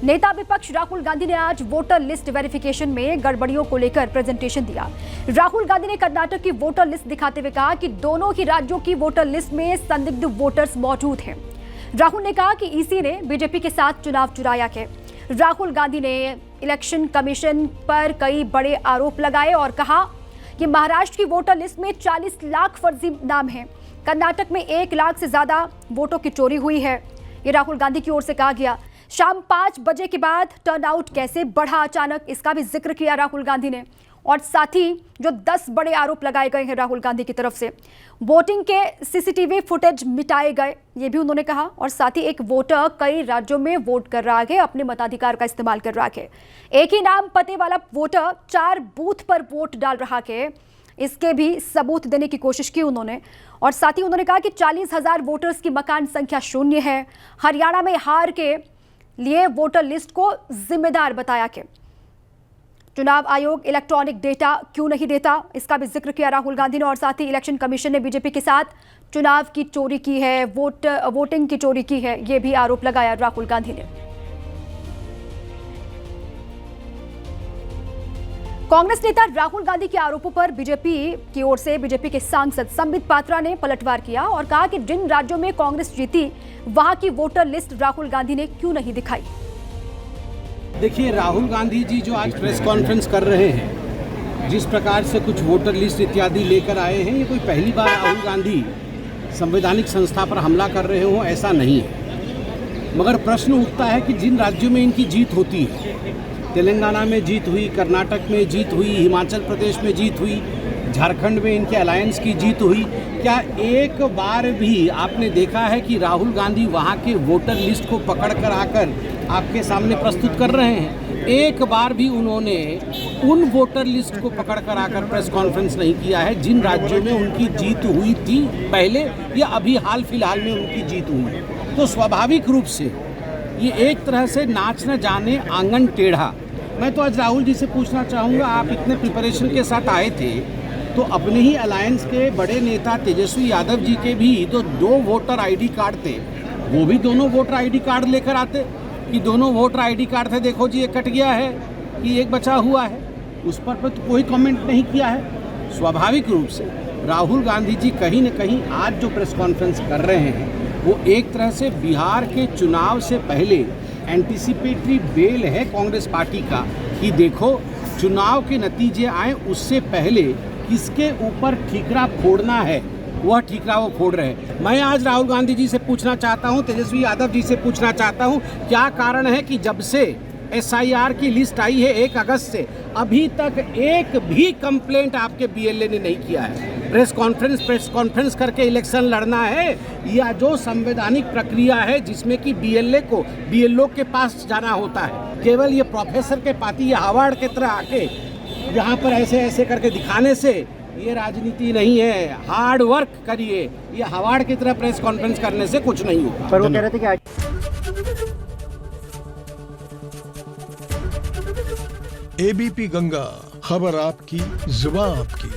नेता विपक्ष राहुल गांधी ने आज वोटर लिस्ट वेरिफिकेशन में गड़बड़ियों को लेकर प्रेजेंटेशन दिया। राहुल गांधी ने कर्नाटक की वोटर लिस्ट दिखाते हुए कहा कि दोनों ही राज्यों की वोटर लिस्ट में संदिग्ध वोटर्स मौजूद हैं। राहुल ने कहा कि ईसी ने बीजेपी के साथ चुनाव चुराया है। राहुल गांधी ने इलेक्शन कमीशन पर कई बड़े आरोप लगाए और कहा कि महाराष्ट्र की वोटर लिस्ट में 40 लाख फर्जी नाम हैं। कर्नाटक में 1 लाख से ज्यादा वोटों की चोरी हुई है। ये राहुल गांधी की ओर से कहा गया। शाम 5 बजे के बाद टर्नआउट कैसे बढ़ा अचानक, इसका भी जिक्र किया राहुल गांधी ने। और साथ ही जो 10 बड़े आरोप लगाए गए हैं राहुल गांधी की तरफ से, वोटिंग के सीसीटीवी फुटेज मिटाए गए, ये भी उन्होंने कहा। और साथ ही एक वोटर कई राज्यों में वोट कर रहा है, अपने मताधिकार का इस्तेमाल कर रहा है। एक ही नाम पते वाला वोटर 4 बूथ पर वोट डाल रहा है, इसके भी सबूत देने की कोशिश की उन्होंने। और साथ ही उन्होंने कहा कि 40,000 वोटर्स की मकान संख्या 0 है। हरियाणा में हार के लिए वोटर लिस्ट को जिम्मेदार बताया कि चुनाव आयोग इलेक्ट्रॉनिक डेटा क्यों नहीं देता, इसका भी जिक्र किया राहुल गांधी ने। और साथ ही इलेक्शन कमीशन ने बीजेपी के साथ चुनाव की चोरी की है, वोटिंग की चोरी की है, यह भी आरोप लगाया राहुल गांधी ने। कांग्रेस नेता राहुल गांधी के आरोपों पर बीजेपी की ओर से बीजेपी के सांसद संबित पात्रा ने पलटवार किया और कहा कि जिन राज्यों में कांग्रेस जीती वहां की वोटर लिस्ट राहुल गांधी ने क्यों नहीं दिखाई। देखिए, राहुल गांधी जी जो आज प्रेस कॉन्फ्रेंस कर रहे हैं, जिस प्रकार से कुछ वोटर लिस्ट इत्यादि लेकर आए हैं, ये कोई पहली बार राहुल गांधी संवैधानिक संस्था पर हमला कर रहे हो, ऐसा नहीं है। मगर प्रश्न उठता है कि जिन राज्यों में इनकी जीत होती है, तेलंगाना में जीत हुई, कर्नाटक में जीत हुई, हिमाचल प्रदेश में जीत हुई, झारखंड में इनके अलायंस की जीत हुई, क्या एक बार भी आपने देखा है कि राहुल गांधी वहाँ के वोटर लिस्ट को पकड़ कर आकर आपके सामने प्रस्तुत कर रहे हैं? एक बार भी उन्होंने उन वोटर लिस्ट को पकड़ कर आकर प्रेस कॉन्फ्रेंस नहीं किया है जिन राज्यों में उनकी जीत हुई थी पहले या अभी हाल फिलहाल में उनकी जीत हुई। तो स्वाभाविक रूप से ये एक तरह से नाच न जाने आंगन टेढ़ा। मैं तो आज राहुल जी से पूछना चाहूँगा, आप इतने प्रिपरेशन के साथ आए थे तो अपने ही अलायंस के बड़े नेता तेजस्वी यादव जी के भी तो 2 वोटर आईडी कार्ड थे, वो भी दोनों वोटर आईडी कार्ड लेकर आते कि दोनों वोटर आईडी कार्ड थे, देखो जी एक कट गया है कि एक बचा हुआ है, उस पर तो कोई कमेंट नहीं किया है। स्वाभाविक रूप से राहुल गांधी जी कहीं न कहीं आज जो प्रेस कॉन्फ्रेंस कर रहे हैं वो एक तरह से बिहार के चुनाव से पहले एंटीसिपेटरी बेल है कांग्रेस पार्टी का कि देखो चुनाव के नतीजे आए उससे पहले किसके ऊपर ठीकरा फोड़ना है, वह ठीकरा वो फोड़ रहे हैं। मैं आज राहुल गांधी जी से पूछना चाहता हूं, तेजस्वी यादव जी से पूछना चाहता हूं, क्या कारण है कि जब से SIR की लिस्ट आई है 1 अगस्त से अभी तक एक भी कंप्लेंट आपके BLA ने नहीं किया है? प्रेस कॉन्फ्रेंस करके इलेक्शन लड़ना है या जो संवैधानिक प्रक्रिया है जिसमें कि BLO के पास जाना होता है? केवल ये प्रोफेसर के पाती या हार्वर्ड की तरह आके यहाँ पर ऐसे ऐसे करके दिखाने से ये राजनीति नहीं है। हार्ड वर्क करिए, ये हार्वर्ड की तरह प्रेस कॉन्फ्रेंस करने से कुछ नहीं होगा। पर वो कह रहे थे कि ABP गंगा, खबर आपकी, जुबान आपकी।